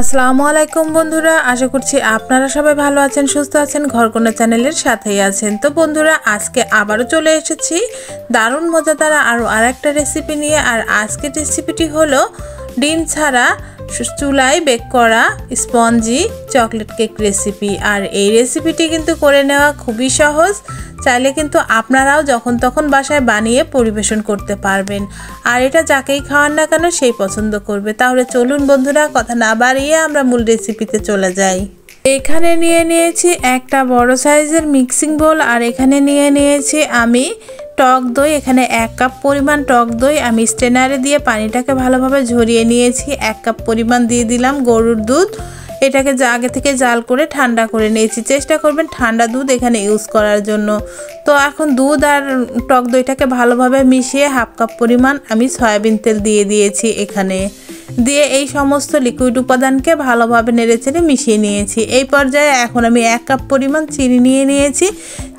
আসসালামু আলাইকুম বন্ধুরা, আশা করছি আপনারা সবাই ভালো আছেন, সুস্থ আছেন, ঘরকোনা চ্যানেলের সাথেই আছেন। তো বন্ধুরা, আজকে আবারও চলে এসেছি দারুণ মজাদার আরেকটা রেসিপি নিয়ে। আর আজকের রেসিপিটি হলো ডিম ছাড়া চুলায় বেক করা স্পঞ্জি চকলেট কেক রেসিপি। আর এই রেসিপিটি কিন্তু করে নেওয়া খুবই সহজ, চাইলে কিন্তু আপনারাও যখন তখন বাসায় বানিয়ে পরিবেশন করতে পারবেন। আর এটা যাকেই খাওয়ান না কেন সেই পছন্দ করবে। তাহলে চলুন বন্ধুরা, কথা না বাড়িয়ে আমরা মূল রেসিপিতে চলে যাই। এখানে নিয়ে নিয়েছি একটা বড় সাইজের মিক্সিং বোল। আর এখানে নিয়ে নিয়েছি আমি টক দই। এখানে 1 কাপ পরিমাণ টক দই আমি স্ট্রেনারে দিয়ে পানিটাকে ভালোভাবে ঝরিয়ে নিয়েছি। 1 কাপ পরিমাণ দিয়ে দিলাম গরুর দুধ। এটাকে আগে থেকে জাল করে ঠান্ডা করে নিয়েছি। চেষ্টা করবেন ঠান্ডা দুধ এখানে ইউজ করার জন্য। তো এখন দুধ আর টক দইটাকে ভালোভাবে মিশিয়ে 1/2 কাপ পরিমাণ আমি সয়াবিন তেল দিয়ে দিয়েছি। এখানে দিয়ে এই সমস্ত লিকুইড উপাদানকে ভালোভাবে নেড়েচেড়ে মিশিয়ে নিয়েছি। এই পর্যায়ে এখন আমি 1 কাপ পরিমাণ চিনি নিয়ে নিয়েছি।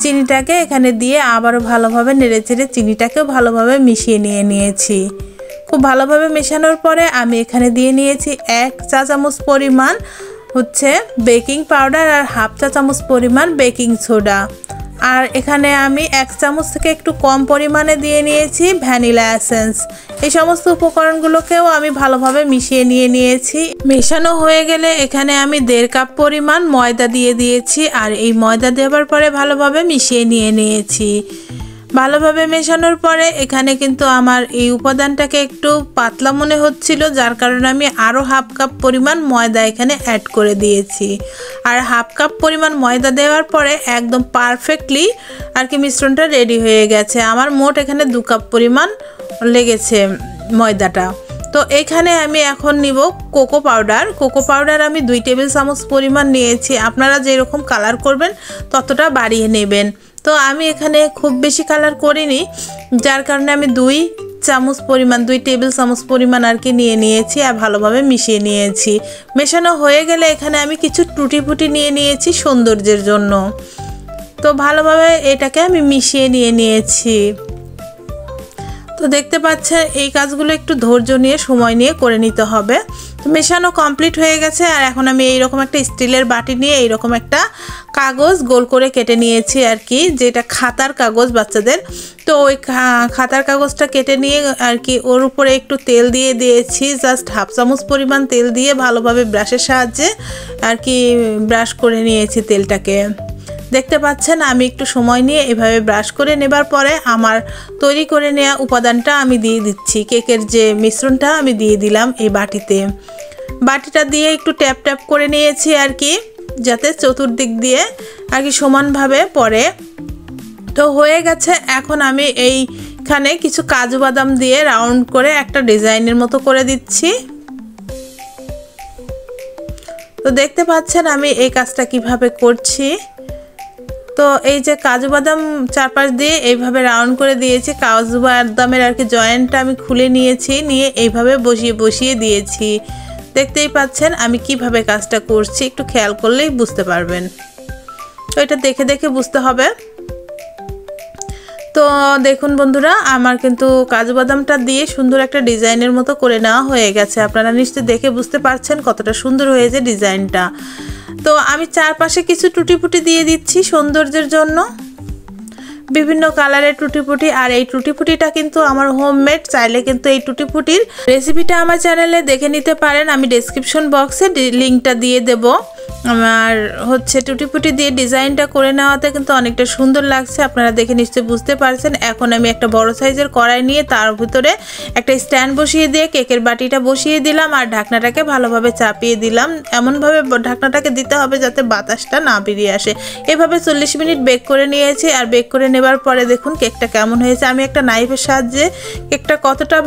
চিনিটাকে এখানে দিয়ে আবারও ভালোভাবে নেড়েচেড়ে চিনিটাকেও ভালোভাবে মিশিয়ে নিয়েছি। খুব ভালোভাবে মেশানোর পরে আমি এখানে দিয়ে নিয়েছি 1 চা চামচ পরিমাণ বেকিং পাউডার আর 1/2 চা চামচ পরিমাণ বেকিং সোডা। আর এখানে আমি 1 চামচ থেকে একটু কম পরিমাণে দিয়ে নিয়েছি ভ্যানিলা এসেন্স। এই সমস্ত উপকরণগুলোকেও আমি ভালোভাবে মিশিয়ে নিয়েছি। মেশানো হয়ে গেলে এখানে আমি 1.5 কাপ পরিমাণ ময়দা দিয়ে দিয়েছি। আর এই ময়দা দেওয়ার পরে ভালোভাবে মিশিয়ে নিয়েছি। ভালোভাবে মেশানোর পরে এখানে কিন্তু আমার এই উপাদানটাকে একটু পাতলা মনে হচ্ছিল, যার কারণে আমি আরও 1/2 কাপ পরিমাণ ময়দা এখানে অ্যাড করে দিয়েছি। আর 1/2 কাপ পরিমাণ ময়দা দেওয়ার পরে একদম পারফেক্টলি মিশ্রণটা রেডি হয়ে গেছে। আমার মোট এখানে 2 কাপ পরিমাণ লেগেছে ময়দাটা। তো এখানে আমি এখন নিব কোকো পাউডার। কোকো পাউডার আমি 2 টেবিল চামচ পরিমাণ নিয়েছি। আপনারা যেরকম কালার করবেন ততটা বাড়িয়ে নেবেন। তো আমি এখানে খুব বেশি কালার করিনি, যার কারণে আমি 2 টেবিল চামচ পরিমাণ নিয়ে নিয়েছি আর ভালোভাবে মিশিয়ে নিয়েছি। মেশানো হয়ে গেলে এখানে আমি কিছু টুটি ফুটি নিয়ে নিয়েছি সৌন্দর্যের জন্য। তো ভালোভাবে এটাকে আমি মিশিয়ে নিয়েছি। তো দেখতে পাচ্ছেন এই কাজগুলো একটু ধৈর্য নিয়ে সময় নিয়ে করে নিতে হবে। তো মেশানো কমপ্লিট হয়ে গেছে। আর এখন আমি এইরকম একটা স্টিলের বাটি নিয়ে এইরকম একটা কাগজ গোল করে কেটে নিয়েছি যেটা খাতার কাগজ বাচ্চাদের। তো ওই খাতার কাগজটা কেটে নিয়ে ওর উপরে একটু তেল দিয়ে দিয়েছি। জাস্ট 1/2 চামচ পরিমাণ তেল দিয়ে ভালোভাবে ব্রাশের সাহায্যে ব্রাশ করে নিয়েছি তেলটাকে। দেখতে পাচ্ছেন আমি একটু সময় নিয়ে এভাবে ব্রাশ করে নেবার পরে আমার তৈরি করে নেওয়া উপাদানটা আমি দিয়ে দিচ্ছি। কেকের যে মিশ্রণটা আমি দিয়ে দিলাম এই বাটিটা দিয়ে একটু ট্যাপ ট্যাপ করে নিয়েছি যাতে চতুর্দিক দিয়ে সমানভাবে পড়ে। তো হয়ে গেছে। এখন আমি এইখানে কিছু কাজু বাদাম দিয়ে রাউন্ড করে একটা ডিজাইনের মতো করে দিচ্ছি। তো দেখতে পাচ্ছেন আমি এই কাজটা কিভাবে করছি। তো এই যে কাজু বাদাম চারপাশ দিয়ে এইভাবে রাউন্ড করে দিয়েছি। কাজু বাদামের জয়েন্টটা আমি খুলে নিয়েছি, নিয়ে এইভাবে বসিয়ে দিয়েছি। দেখতেই পাচ্ছেন আমি কিভাবে কাজটা করছি, একটু খেয়াল করলেই বুঝতে পারবেন। তো এটা দেখে দেখে বুঝতে হবে। তো দেখুন বন্ধুরা, আমার কিন্তু কাজু বাদামটা দিয়ে সুন্দর একটা ডিজাইনের মতো করে নেওয়া হয়ে গেছে। আপনারা নিশ্চয়ই দেখে বুঝতে পারছেন কতটা সুন্দর হয়েছে ডিজাইনটা। তো আমি চারপাশে কিছু টুটিপুটি দিয়ে দিচ্ছি সৌন্দর্যের জন্য, বিভিন্ন কালারের টুটিপুটি। আর এই টুটিপুটিটা কিন্তু আমার হোমমেড। চাইলে কিন্তু এই টুটিপুটির রেসিপিটা আমার চ্যানেলে দেখে নিতে পারেন। আমি ডেসক্রিপশন বক্সে লিঙ্কটা দিয়ে দেব। আমার টুটিপুটি দিয়ে ডিজাইনটা করে নেওয়াতে কিন্তু অনেকটা সুন্দর লাগছে, আপনারা দেখে নিশ্চয়ই বুঝতে পারছেন। এখন আমি একটা বড় সাইজের কড়াই নিয়ে তার ভিতরে একটা স্ট্যান্ড বসিয়ে দিয়ে কেকের বাটিটা বসিয়ে দিলাম আর ঢাকনাটাকে ভালোভাবে চাপিয়ে দিলাম। এমনভাবে ঢাকনাটাকে দিতে হবে যাতে বাতাসটা না বেরিয়ে আসে। এভাবে 40 মিনিট বেক করে নিয়েছি। আর বেক করে নেবার পরে দেখুন কেকটা কেমন হয়েছে। আমি একটা নাইফের সাহায্যে কেকটা কতটা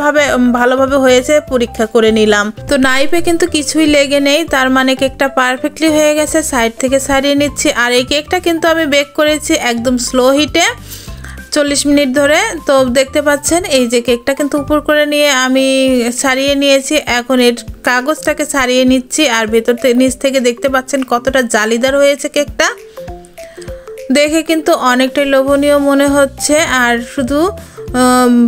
ভালোভাবে হয়েছে পরীক্ষা করে নিলাম। তো নাইফে কিন্তু কিছুই লেগে নেই, তার মানে কেকটা পারফেক্টলি হয়ে গেছে। সাইড থেকে ছাড়িয়ে নিচ্ছি। আর এই কেকটা কিন্তু আমি বেক করেছি একদম স্লো হিটে 40 মিনিট ধরে। তো দেখতে পাচ্ছেন এই যে কেকটা কিন্তু উপর করে নিয়ে আমি ছাড়িয়ে নিয়েছি। এখন এর কাগজটাকে ছাড়িয়ে নিচ্ছি। আর ভেতর থেকে নিচ থেকে দেখতে পাচ্ছেন কতটা জালিদার হয়েছে কেকটা। দেখে কিন্তু অনেকটাই লোভনীয় মনে হচ্ছে। আর শুধু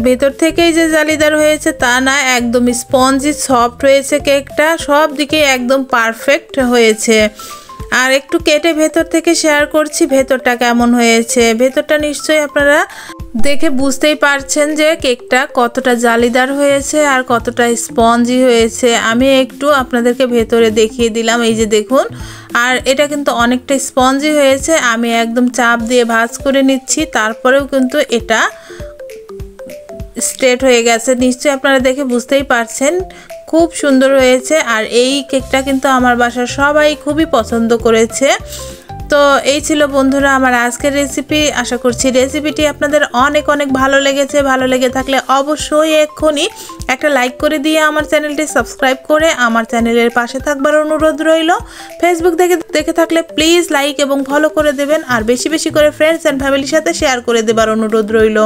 ভেতর থেকেই যে জালিদার হয়েছে তা না, একদম স্পঞ্জি সফট হয়েছে কেকটা, সব দিকে একদম পারফেক্ট হয়েছে। আর একটু কেটে ভেতর থেকে শেয়ার করছি ভেতরটা কেমন হয়েছে। ভেতরটা নিশ্চয়ই আপনারা দেখে বুঝতেই পারছেন যে কেকটা কতটা জালিদার হয়েছে আর কতটা স্পঞ্জি হয়েছে। আমি একটু আপনাদেরকে ভেতরে দেখিয়ে দিলাম, এই যে দেখুন। আর এটা কিন্তু অনেকটা স্পঞ্জি হয়েছে। আমি একদম চাপ দিয়ে ভাঁজ করে নিচ্ছি, তারপরেও কিন্তু এটা স্ট্রেট হয়ে গেছে। নিশ্চয়ই আপনারা দেখে বুঝতেই পারছেন খুব সুন্দর হয়েছে। আর এই কেকটা কিন্তু আমার বাসার সবাই খুবই পছন্দ করেছে। তো এই ছিল বন্ধুরা আমার আজকের রেসিপি। আশা করছি রেসিপিটি আপনাদের অনেক অনেক ভালো লেগেছে। ভালো লেগে থাকলে অবশ্যই এক্ষুনি একটা লাইক করে দিয়ে আমার চ্যানেলটি সাবস্ক্রাইব করে আমার চ্যানেলের পাশে থাকবার অনুরোধ রইল। ফেসবুক দেখে থাকলে প্লিজ লাইক এবং ফলো করে দেবেন, আর বেশি বেশি করে ফ্রেন্ডস অ্যান্ড ফ্যামিলির সাথে শেয়ার করে দেবার অনুরোধ রইল।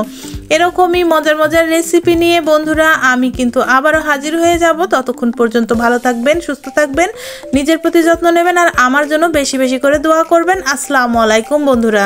এরকমই মজার মজার রেসিপি নিয়ে বন্ধুরা আমি কিন্তু আবারও হাজির হয়ে যাব। ততক্ষণ পর্যন্ত ভালো থাকবেন, সুস্থ থাকবেন, নিজের প্রতি যত্ন নেবেন, আর আমার জন্য বেশি বেশি করে দোয়া করবেন। আসসালামু আলাইকুম বন্ধুরা।